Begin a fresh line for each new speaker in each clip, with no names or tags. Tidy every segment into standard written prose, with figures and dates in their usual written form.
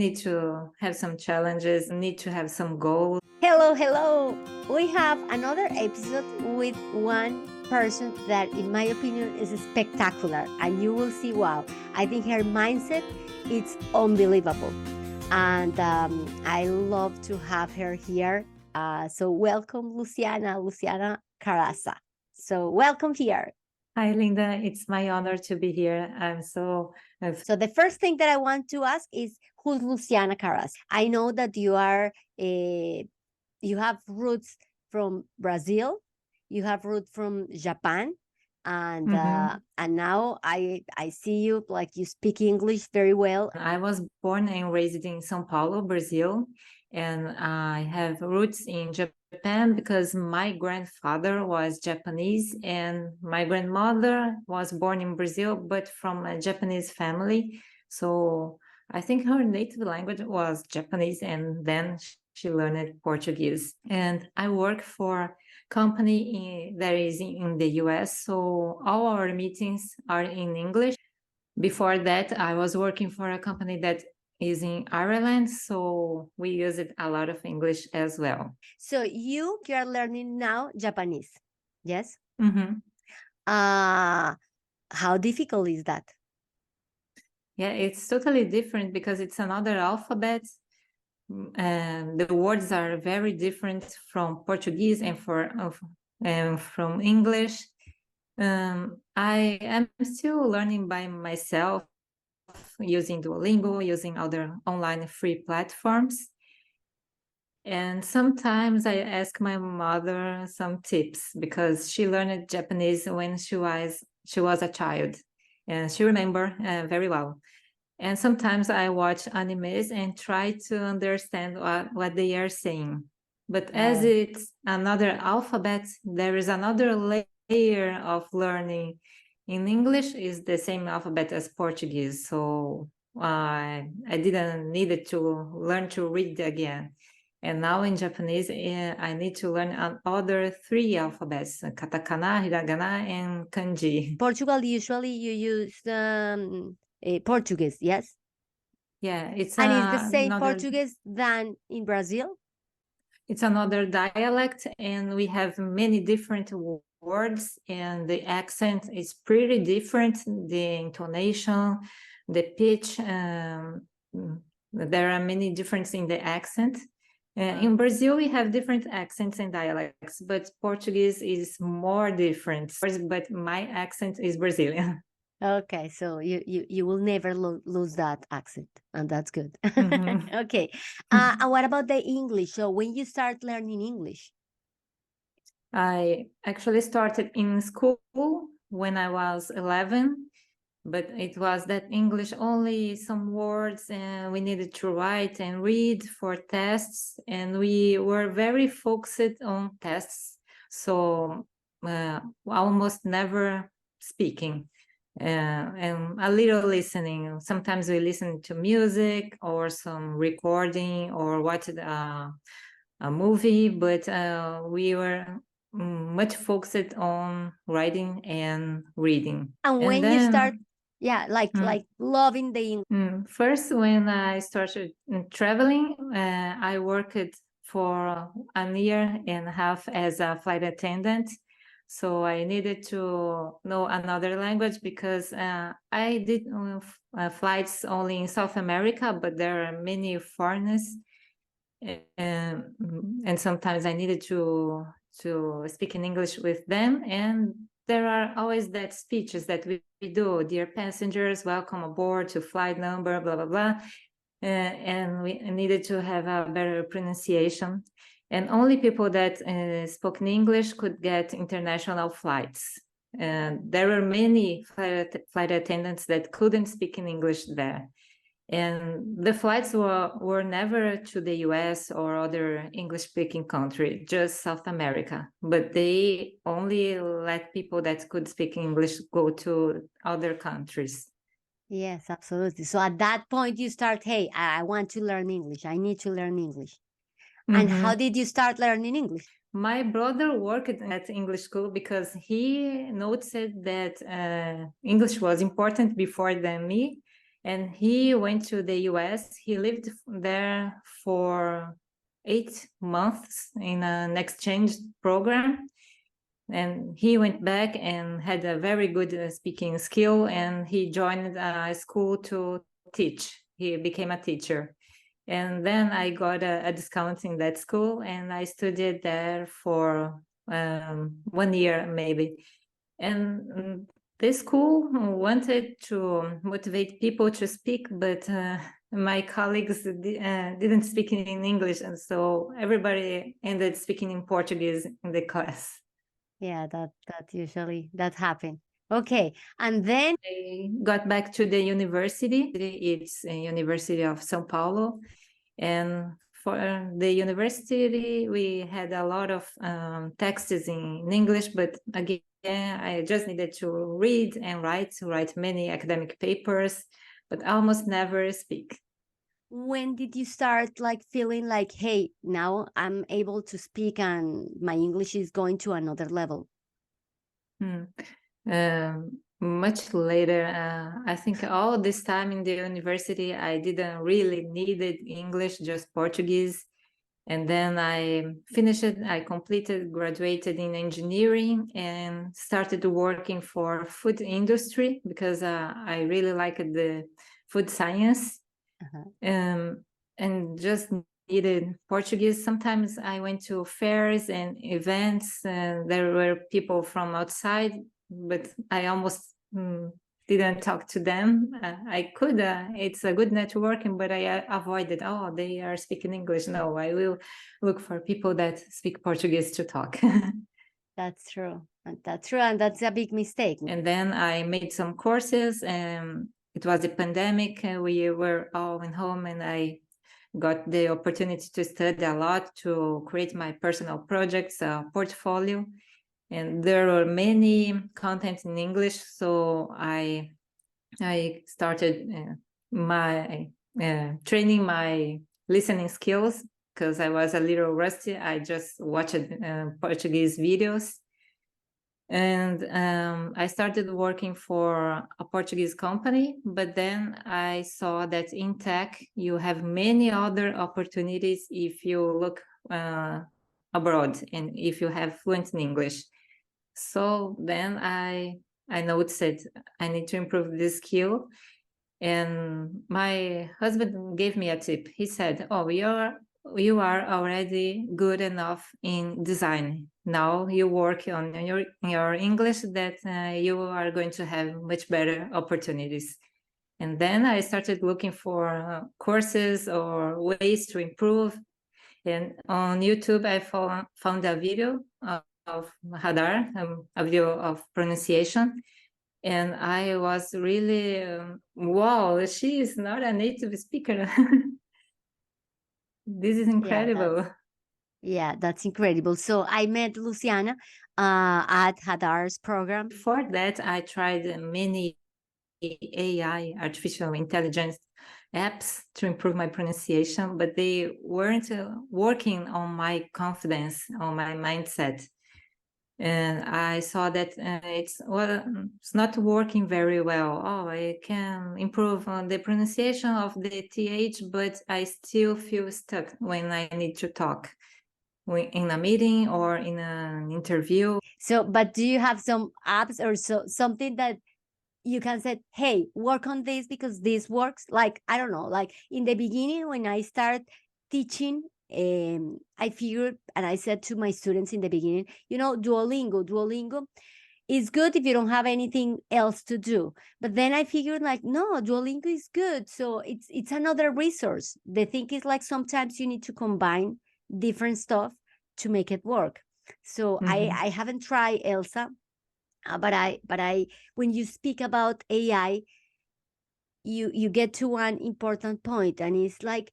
need to have some challenges, need to have some goals.
Hello, hello. We have another episode with one person that, in my opinion, is spectacular. And you will see, wow, I think her mindset is unbelievable. And I love to have her here. So welcome, Luciana Caraça. So welcome here.
Hi, Linda. It's my honor to be here.
So the first thing that I want to ask is, who's Luciana Caraça? I know that you are you have roots from Brazil, you have roots from Japan, and now I see you like you speak English very well.
I was born and raised in São Paulo, Brazil, and I have roots in Japan because my grandfather was Japanese and my grandmother was born in Brazil, but from a Japanese family. So I think her native language was Japanese, and then she learned Portuguese. And I work for a company that is in the US, so all our meetings are in English. Before that, I was working for a company that is in Ireland, so we use it a lot of English as well.
So you are learning now Japanese, yes?
Mm-hmm.
How difficult is that?
Yeah, it's totally different because it's another alphabet. And the words are very different from Portuguese and from English. I am still learning by myself using Duolingo, using other online free platforms. And sometimes I ask my mother some tips because she learned Japanese when she was a child, and she remember very well. And sometimes I watch animes and try to understand what they are saying. But as it's another alphabet, there is another layer of learning. In English is the same alphabet as Portuguese, so I didn't need to learn to read again. And now in Japanese, I need to learn other three alphabets: katakana, hiragana, and kanji.
Portugal, usually you use Portuguese, yes?
Yeah, it's
the same Portuguese than in Brazil?
It's another dialect, and we have many different words, and the accent is pretty different. The intonation, the pitch, there are many differences in the accent. In Brazil, we have different accents and dialects, but Portuguese is more different. But my accent is Brazilian.
Okay, so you will never lose that accent, and that's good. Okay, and what about the English? So when you start learning English?
I actually started in school when I was 11, but it was that English only some words, and we needed to write and read for tests, and we were very focused on tests, so almost never speaking. And a little listening. Sometimes we listen to music or some recording or watched a movie, but we were much focused on writing and reading.
And when then, you start, like loving the English?
First, when I started traveling, I worked for a year and a half as a flight attendant. So I needed to know another language because I did flights only in South America, but there are many foreigners, and sometimes I needed to speak in English with them. And there are always that speeches that we do: dear passengers, welcome aboard to flight number, blah, blah, blah. And we needed to have a better pronunciation. And only people that spoke in English could get international flights. And there were many flight attendants that couldn't speak in English there. And the flights were never to the US or other English-speaking country, just South America. But they only let people that could speak English go to other countries.
Yes, absolutely. So at that point, you start, hey, I want to learn English. I need to learn English. And how did you start learning English?
My brother worked at English school because he noticed that English was important before than me. And he went to the US. He lived there for 8 months in an exchange program. And he went back and had a very good speaking skill, and he joined a school to teach. He became a teacher. And then I got a discount in that school, and I studied there for 1 year maybe. And the school wanted to motivate people to speak, but my colleagues didn't speak in English, and so everybody ended speaking in Portuguese in the class.
Yeah, that usually that happen. Okay, and then
I got back to the university. It's a University of São Paulo, and for the university we had a lot of texts in English, but again I just needed to read and write many academic papers, but almost never speak.
when did you start like feeling like, hey, now I'm able to speak and my English is going to another level?
Much later. I think all this time in the university I didn't really needed English, just Portuguese. And then I finished it, I completed, graduated in engineering, and started working for food industry because I really liked the food science. And just needed Portuguese. Sometimes I went to fairs and events, and there were people from outside, but I almost didn't talk to them. I could, it's a good networking, but I avoided, oh, they are speaking English. No, I will look for people that speak Portuguese to talk.
That's true. And that's true. And that's a big mistake.
And then I made some courses, and it was a pandemic. We were all in home, and I got the opportunity to study a lot, to create my personal projects, portfolio. And there were many content in English, so I started my training my listening skills because I was a little rusty. I just watched Portuguese videos. And I started working for a Portuguese company, but then I saw that in tech, you have many other opportunities if you look abroad and if you have fluent in English. So then I noticed I need to improve this skill. And my husband gave me a tip. He said, oh, you are already good enough in design. Now you work on your English, that you are going to have much better opportunities. And then I started looking for courses or ways to improve. And on YouTube, I found a video of Hadar, a video of pronunciation. And I was really, wow, she is not a native speaker. This is incredible.
Yeah, that's incredible. So I met Luciana at Hadar's program.
Before that, I tried many AI, artificial intelligence apps to improve my pronunciation, but they weren't working on my confidence, on my mindset. And I saw that it's not working very well. Oh, I can improve on the pronunciation of the TH, but I still feel stuck when I need to talk in a meeting or in an interview.
So, but do you have some apps or something that you can say, hey, work on this because this works? Like, I don't know, like in the beginning when I started teaching, I figured, and I said to my students in the beginning, Duolingo is good if you don't have anything else to do. But then I figured like, no, Duolingo is good. So it's another resource. The thing is like sometimes you need to combine different stuff to make it work. So I haven't tried Elsa, but I when you speak about AI, you get to one important point, and it's like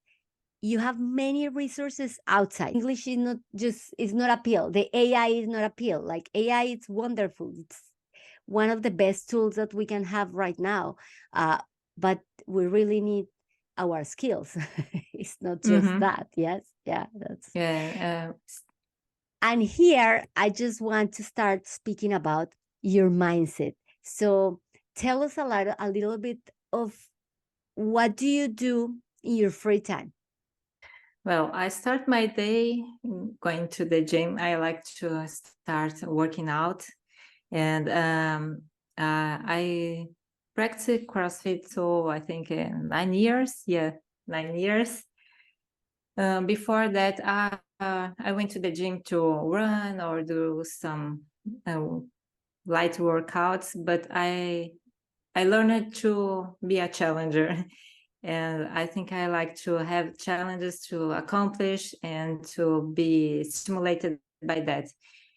you have many resources outside. English is not a pill. The AI is not a pill. Like AI, it's wonderful. It's one of the best tools that we can have right now. But we really need our skills. It's not just that. Yes. Yeah. That's and here I just want to start speaking about your mindset. So tell us a little bit of what do you do in your free time?
Well, I start my day going to the gym. I like to start working out, and I practice CrossFit. So I think 9 years. Yeah, 9 years. Before that, I went to the gym to run or do some light workouts, but I learned to be a challenger. And I think I like to have challenges to accomplish and to be stimulated by that.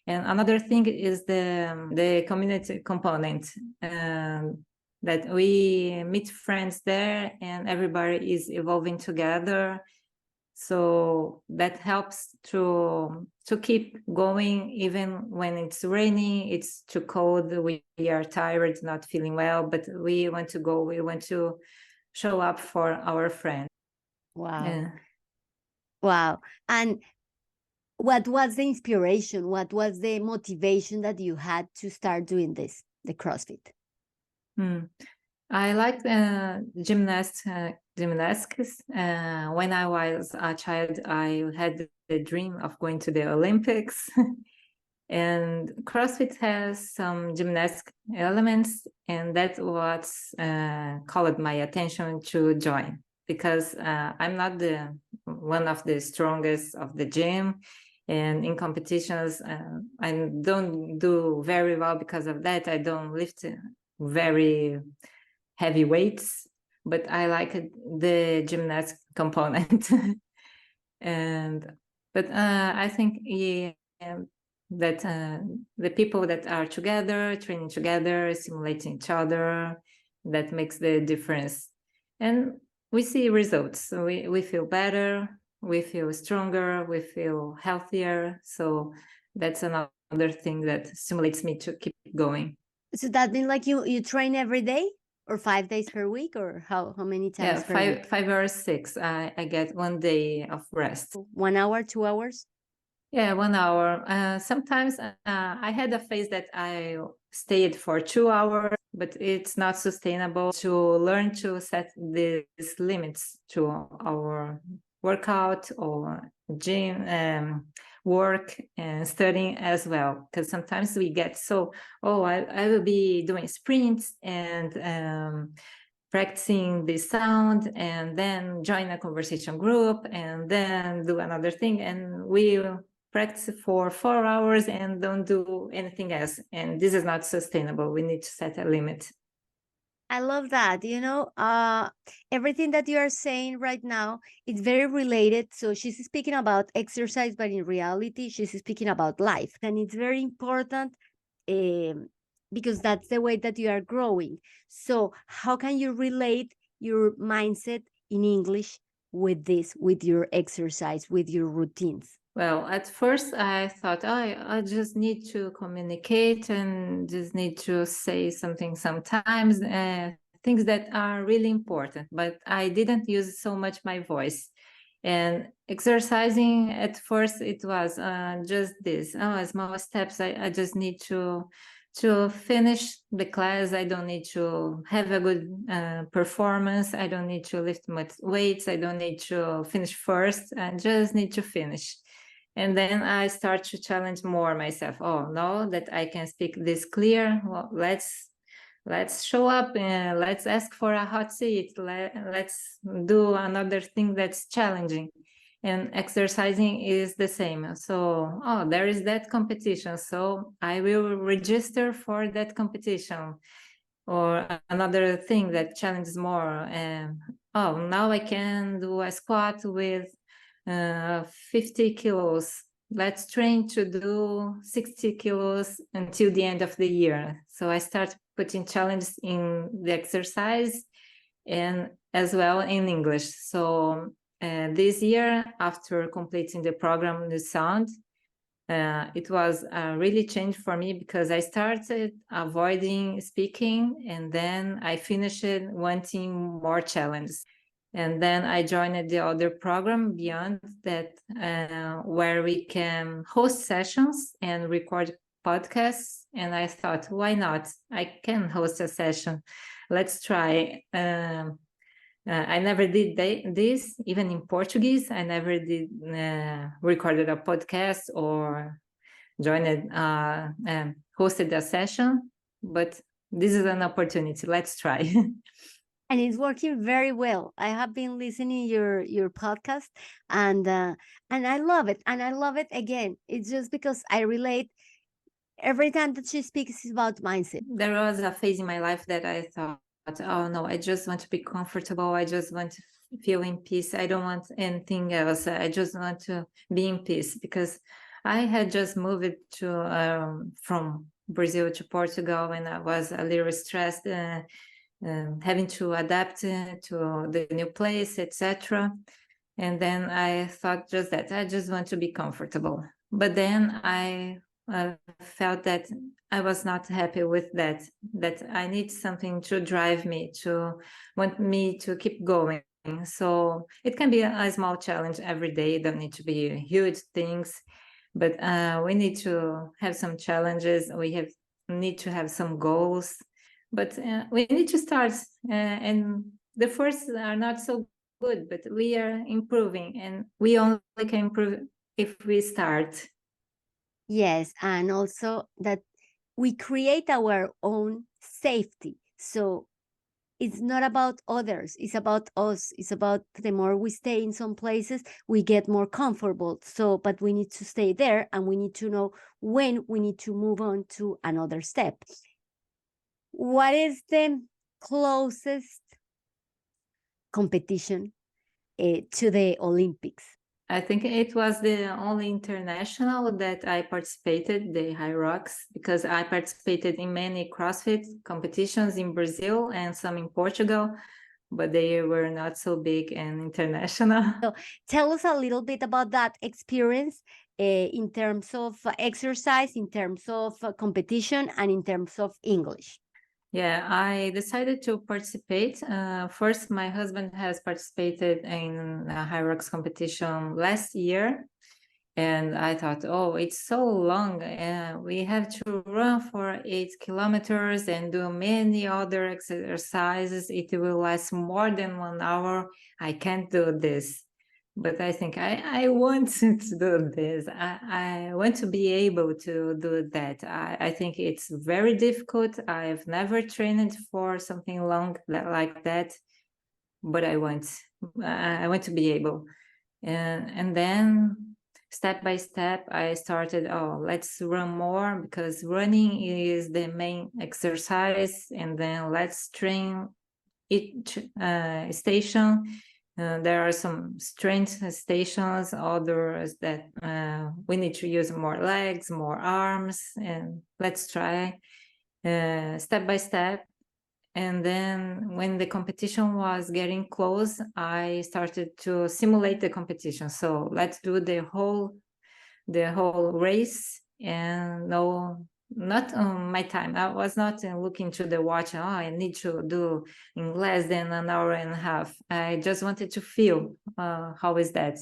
And another thing is the community component, that we meet friends there and everybody is evolving together. So that helps to keep going even when it's raining, it's too cold, we are tired, not feeling well, but we want to go, we want to show up for our friends.
Wow.
Yeah.
Wow. And what was the inspiration? What was the motivation that you had to start doing this, the CrossFit?
I liked gymnastics. When I was a child, I had the dream of going to the Olympics. And CrossFit has some gymnastic elements, and that's what called my attention to join, because I'm not the one of the strongest of the gym, and in competitions I don't do very well because of that. I don't lift very heavy weights, but I like the gymnastic component. But I think that the people that are together, training together, simulating each other, that makes the difference. And we see results. So we feel better, we feel stronger, we feel healthier. So that's another thing that stimulates me to keep going.
So that means like you train every day or 5 days per week, or how many times per week?
5 or 6. I get 1 day of rest.
1 hour, 2 hours?
Yeah, 1 hour. Sometimes I had a phase that I stayed for 2 hours, but it's not sustainable to learn to set these limits to our workout or gym work and studying as well. Because sometimes we get so, I will be doing sprints and practicing the sound and then join a conversation group and then do another thing, and we practice for 4 hours and don't do anything else, and this is not sustainable. We need to set a limit.
I love that. Everything that you are saying right now, it's very related. So she's speaking about exercise, but in reality, she's speaking about life. And it's very important because that's the way that you are growing. So how can you relate your mindset in English with this, with your exercise, with your routines?
Well, at first I thought, I just need to communicate and just need to say something sometimes, things that are really important, but I didn't use so much my voice. And exercising at first, it was just this, small steps. I just need to finish the class. I don't need to have a good performance. I don't need to lift much weights. I don't need to finish first. I just need to finish. And then I start to challenge more myself. Oh, no, that I can speak this clear. Well, let's show up and let's ask for a hot seat. Let's do another thing that's challenging. And exercising is the same. So, there is that competition. So I will register for that competition. Or another thing that challenges more. Now I can do a squat with 50 kilos. Let's train to do 60 kilos until the end of the year. So I start putting challenges in the exercise and as well in English. So this year, after completing the program, the sound, it was a really change for me because I started avoiding speaking and then I finished wanting more challenges. And then I joined the other program beyond that, where we can host sessions and record podcasts. And I thought, why not? I can host a session. Let's try. I never did this, even in Portuguese. I never did recorded a podcast or joined, hosted a session, but this is an opportunity. Let's try.
And it's working very well. I have been listening your podcast, and I love it. And I love it again. It's just because I relate every time that she speaks is about mindset.
There was a phase in my life that I thought, oh no, I just want to be comfortable. I just want to feel in peace. I don't want anything else. I just want to be in peace, because I had just moved to from Brazil to Portugal, and I was a little stressed, having to adapt to the new place, etc. And then I thought just that I just want to be comfortable. But then I felt that I was not happy with that, that I need something to drive me, to want me to keep going. So it can be a small challenge every day. Don't need to be huge things, but we need to have some challenges. We need to have some goals, but we need to start. And the first are not so good, but we are improving, and we only can improve if we start.
Yes, and also that we create our own safety. So it's not about others, it's about us. It's about the more we stay in some places, we get more comfortable. So, but we need to stay there, and we need to know when we need to move on to another step. What is the closest competition to the Olympics?
I think it was the only international that I participated, the Hyrox, because I participated in many CrossFit competitions in Brazil and some in Portugal, but they were not so big and international.
So tell us a little bit about that experience in terms of exercise, in terms of competition, and in terms of English.
Yeah, I decided to participate. First, my husband has participated in a Hyrox competition last year. And I thought, oh, it's so long. We have to run for 8 kilometers and do many other exercises. It will last more than 1 hour. I can't do this. But I think I want to do this. I want to be able to do that. I think it's very difficult. I've never trained for something long like that, but I want to be able. And then step by step, I started, oh, let's run more, because running is the main exercise. And then let's train each station. There are some strength stations, others that we need to use more legs, more arms, and let's try step by step. And then when the competition was getting close, I started to simulate the competition. So let's do the whole race, and no, not my time. I was not looking to the watch. Oh, I need to do in less than an hour and a half. I just wanted to feel how is that,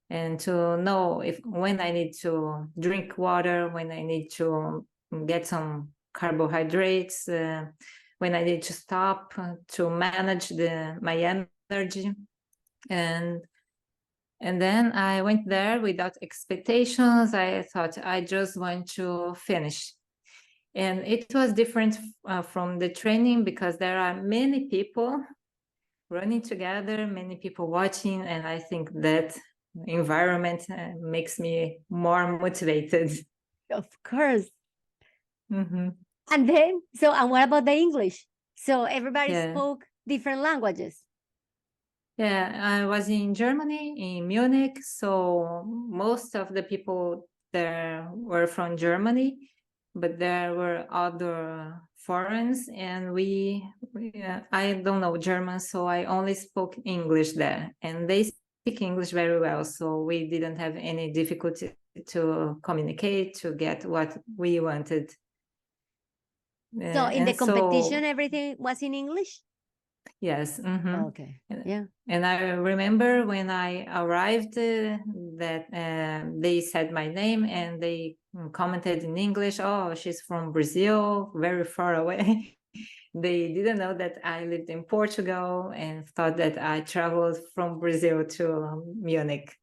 and to know if when I need to drink water, when I need to get some carbohydrates, when I need to stop to manage my energy. And then I went there without expectations. I thought I just want to finish. And it was different from the training, because there are many people running together, many people watching. And I think that environment makes me more motivated.
Of course.
Mm-hmm.
And then, and what about the English? So everybody
Yeah.
spoke different languages.
Yeah, I was in Germany, in Munich. So most of the people there were from Germany, but there were other foreigners, and I don't know German, so I only spoke English there, and they speak English very well. So we didn't have any difficulty to communicate, to get what we wanted.
So in the competition, everything was in English?
Yes. Mm-hmm.
Okay. Yeah.
And I remember when I arrived that they said my name, and they commented in English, oh, she's from Brazil, very far away. They didn't know that I lived in Portugal and thought that I traveled from Brazil to Munich.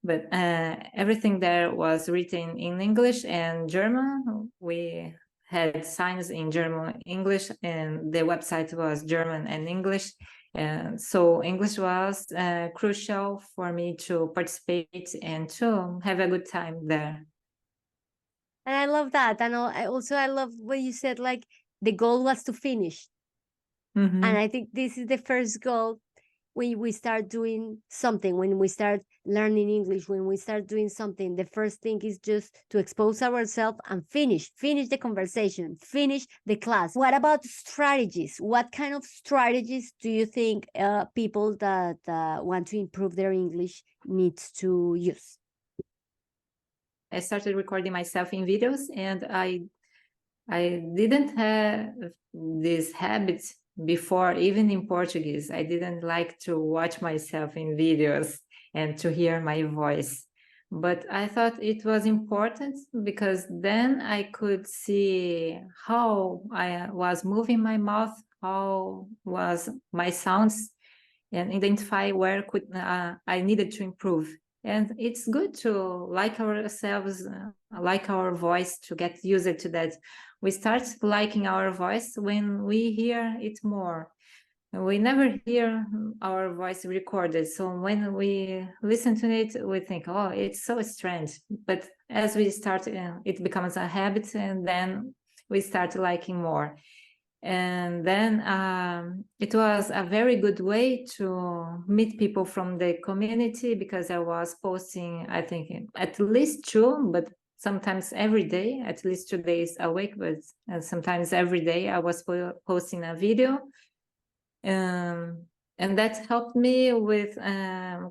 But everything there was written in English and German. We had signs in German, English, and the website was German and English. And so English was crucial for me to participate and to have a good time there.
And I love that. And I love what you said, like the goal was to finish.
Mm-hmm.
And I think this is the first goal when we start doing something, when we start learning English, when we start doing something. The first thing is just to expose ourselves and finish the conversation, finish the class. What about strategies? What kind of strategies do you think people that want to improve their English needs to use?
I started recording myself in videos, and I didn't have this habit before, even in Portuguese. I didn't like to watch myself in videos and to hear my voice. But I thought it was important because then I could see how I was moving my mouth, how was my sounds, and identify where I needed to improve. And it's good to like ourselves, like our voice, to get used to that. We start liking our voice when we hear it more. We never hear our voice recorded. So when we listen to it, we think, oh, it's so strange. But as we start, it becomes a habit, and then we start liking more. And then it was a very good way to meet people from the community, because I was posting, I think, at least 2, but sometimes every day, at least 2 days a week, but sometimes every day I was posting a video. And that helped me with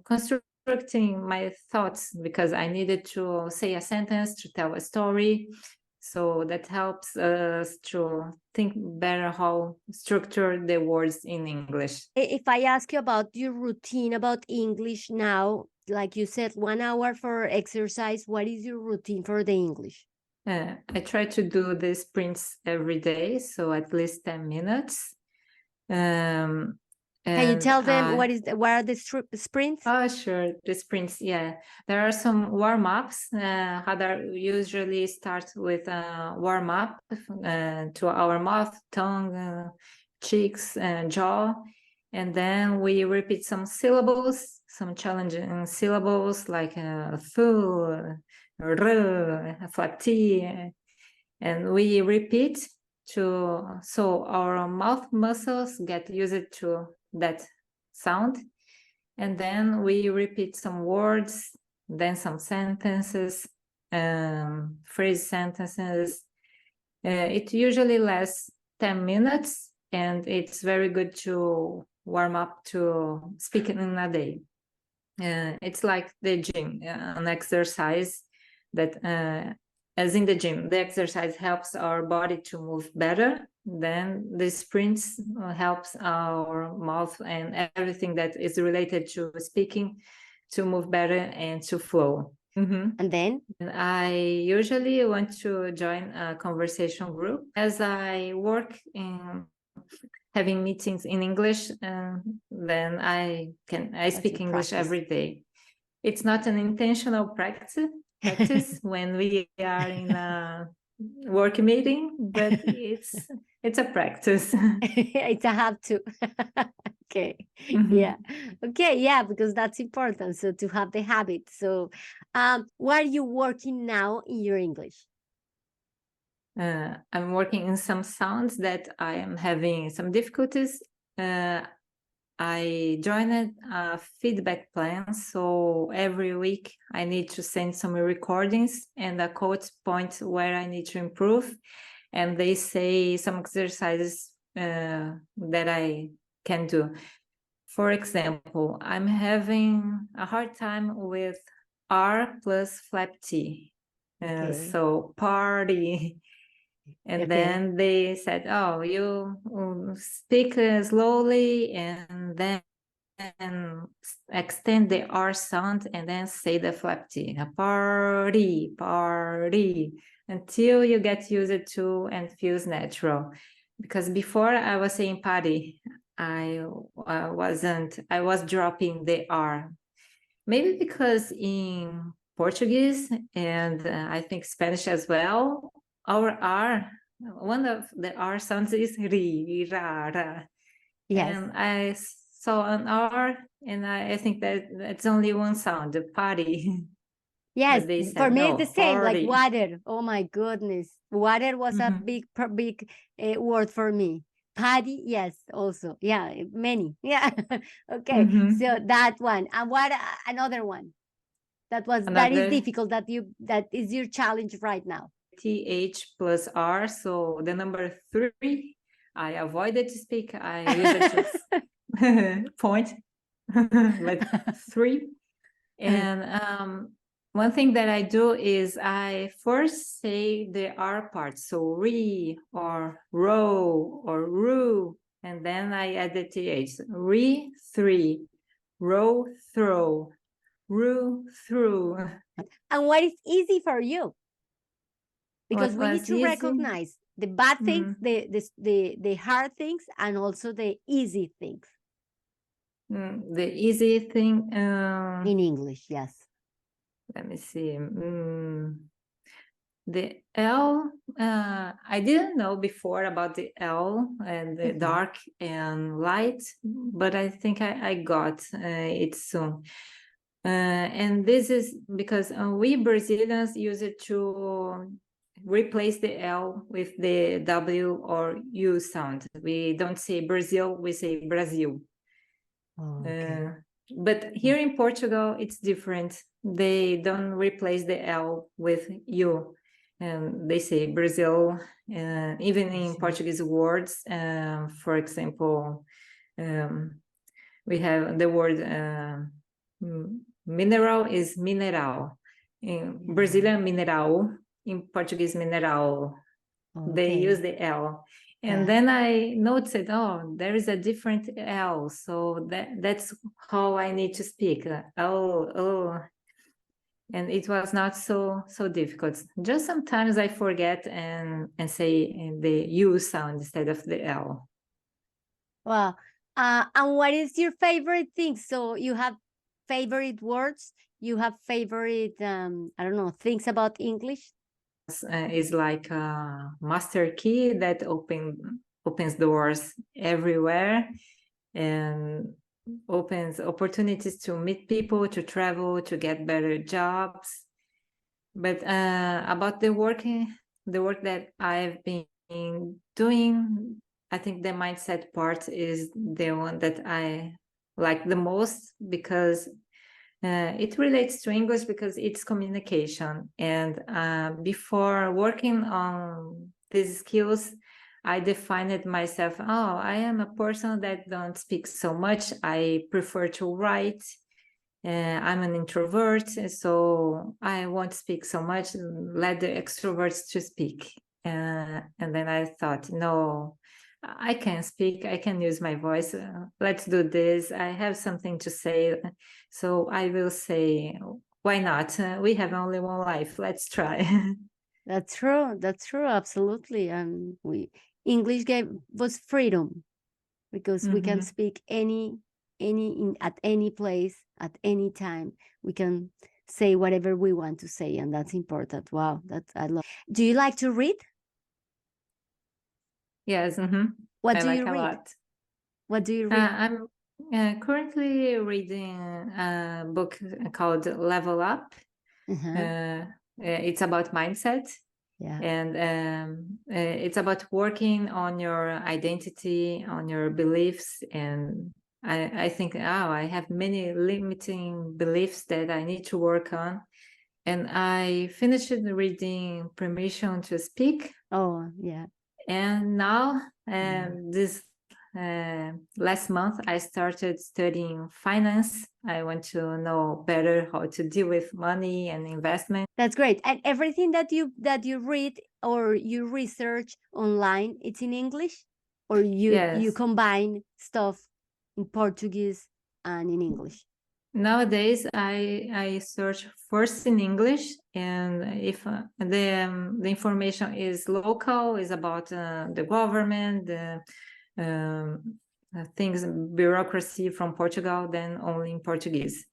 constructing my thoughts, because I needed to say a sentence to tell a story. So that helps us to think better how structure the words in English.
If I ask you about your routine about English now, like you said, 1 hour for exercise, what is your routine for the English?
I try to do the sprints every day, so at least 10 minutes.
Can you tell them what are the sprints?
Oh, sure. The sprints, yeah. There are some warm-ups. Hadar usually starts with a warm-up to our mouth, tongue, cheeks, and jaw. And then we repeat some syllables, some challenging syllables like fu, r, flat T. And we repeat so our mouth muscles get used to that sound. And then we repeat some words, then some sentences, phrase sentences. It usually lasts 10 minutes, and it's very good to warm up to speaking in a day. It's like the gym, an exercise that, as in the gym, the exercise helps our body to move better. Then the sprints helps our mouth and everything that is related to speaking to move better and to flow.
Mm-hmm. And then?
And I usually want to join a conversation group. As I work in having meetings in English, then I speak English every day. It's not an intentional practice when we are in a work meeting, but it's a practice.
It's a have to. Okay.
Mm-hmm.
Yeah. Okay. Yeah, because that's important. So to have the habit. So what are you working now in your English?
I'm working in some sounds that I am having some difficulties. I joined a feedback plan, so every week I need to send some recordings and a quote point where I need to improve, and they say some exercises that I can do. For example, I'm having a hard time with R plus flap T. So party. And then they said, oh, you speak slowly and then extend the R sound and then say the flap T. Party, party, until you get used to and feels natural. because before I was saying party, I was dropping the R. Maybe because in Portuguese and I think Spanish as well, our R, one of the R sounds is ri, ra, ra.
Yes.
And I saw an R, and I think that it's only one sound, the party.
Yes,
But they
for
said
me
no,
it's the same, like
party.
water. Oh my goodness. Water was a big word for me. Paddy, yes, also. Yeah, many. Yeah. Okay. So that one. And what another one? That is
Another
difficult that is your challenge right now.
TH plus R, so the number 3, I avoided to speak. I use it to point, like 3. And one thing that I do is I first say the R part, so re or row or roo, and then I add the TH. Re, 3, row, throw, roo, through.
And what is easy for you? Because we need to
easy?
recognize the bad things, the hard things, and also the easy things.
The easy thing
in English, yes.
Let me see. The L, I didn't know before about the L and the dark and light, but I think I got it soon. And this is because we Brazilians use it to replace the L with the W or U sound. We don't say Brazil, we say Brazil.
Okay.
But here in Portugal, it's different. They don't replace the L with U. And they say Brazil, even in Portuguese words. For example, we have the word mineral is mineral. In Brazilian, mineral. In Portuguese, mineral. Okay. They use the L. And then I noticed, oh, there is a different L. So that's how I need to speak. Oh. And it was not so difficult. Just sometimes I forget and say the U sound instead of the L.
Well, and what is your favorite thing? So you have favorite words? You have favorite, I don't know, things about English?
Is like a master key that opens doors everywhere and opens opportunities to meet people, to travel, to get better jobs. But about the work that I've been doing, I think the mindset part is the one that I like the most because it relates to English because it's communication. And before working on these skills, I defined myself, I am a person that don't speak so much. I prefer to write. I'm an introvert, so I won't speak so much. Let the extroverts to speak. And then I thought, no, I can speak. I can use my voice. Let's do this. I have something to say. So I will say, why not? We have only one life. Let's try.
That's true. That's true. Absolutely. And English gave was freedom because we can speak at any place, at any time. We can say whatever we want to say, and that's important. Wow, I love. Do you like to read?
Yes.
What do you read? A lot. What do you read?
I'm currently reading a book called Level Up. It's about mindset. Yeah. And it's about working on your identity, on your beliefs. And I think, I have many limiting beliefs that I need to work on. And I finished reading Permission to Speak.
Oh, yeah.
And now, this last month, I started studying finance. I want to know better how to deal with money and investment. That's great.
And everything that you read or you research online, it's in English, or you combine stuff in Portuguese and in English?
Nowadays, I search first in English, and if the information is local, is about the government, the things, bureaucracy from Portugal, then only in Portuguese.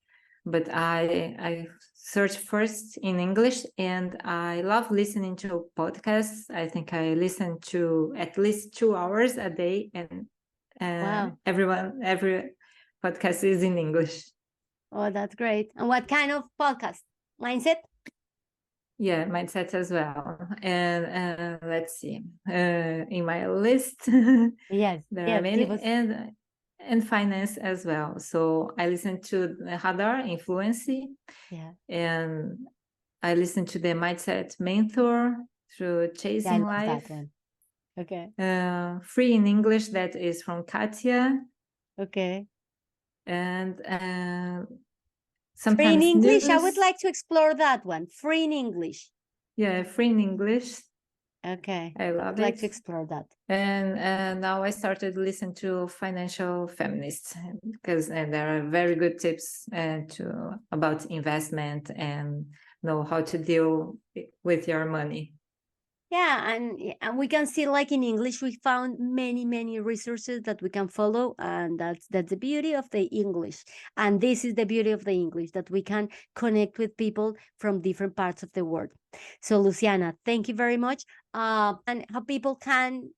But I search first in English, and I love listening to podcasts. I think I listen to at least 2 hours a day, and
Wow.
every podcast is in English.
Oh, that's great. And what kind of podcast? Mindset?
Yeah, mindset as well. And let's see, in my list,
Yes.
there are
Yes.
many,
Give us.
and finance as well. So I listen to Radar Influency,
Yeah.
and I listen to the Mindset Mentor through
Yeah, I
Chasing
love that
Life.
one. Okay.
Free in English, that is from Katia,
Okay.
and
Free in
sometimes
English. I would
news.
like to explore that one. Free in English.
Yeah, free in English.
Okay.
I
I
love
would like
it.
to explore that.
And now I started to listen to Financial Feminists, because there are very good tips about investment and know how to deal with your money.
Yeah, and we can see, like in English, we found many resources that we can follow, and that's the beauty of the English. And this is the beauty of the English, that we can connect with people from different parts of the world. So, Luciana, thank you very much. And how people can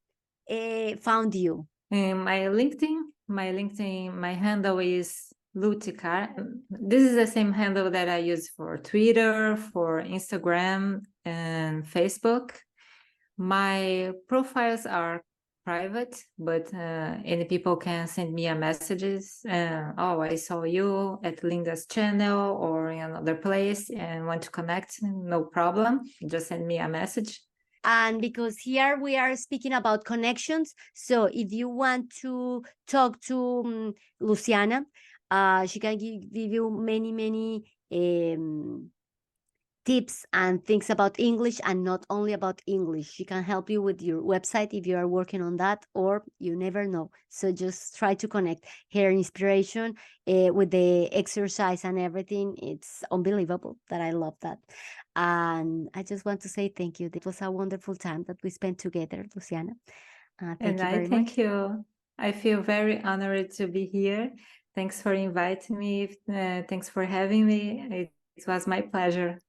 found you?
And my handle is Lucicar. This is the same handle that I use for Twitter, for Instagram, and Facebook. My profiles are private, but any people can send me a messages. Oh, I saw you at Linda's channel or in another place and want to connect. No problem. Just send me a message.
And because here we are speaking about connections, so if you want to talk to Luciana, she can give you many tips and things about English, and not only about English. She can help you with your website if you are working on that, or you never know. So just try to connect. Her inspiration with the exercise and everything, it's unbelievable that I love that. And I just want to say thank you. It was a wonderful time that we spent together, Luciana. Thank
And
you
I
very
thank
much.
you. I feel very honored to be here. Thanks for inviting me. Thanks for having me. It was my pleasure.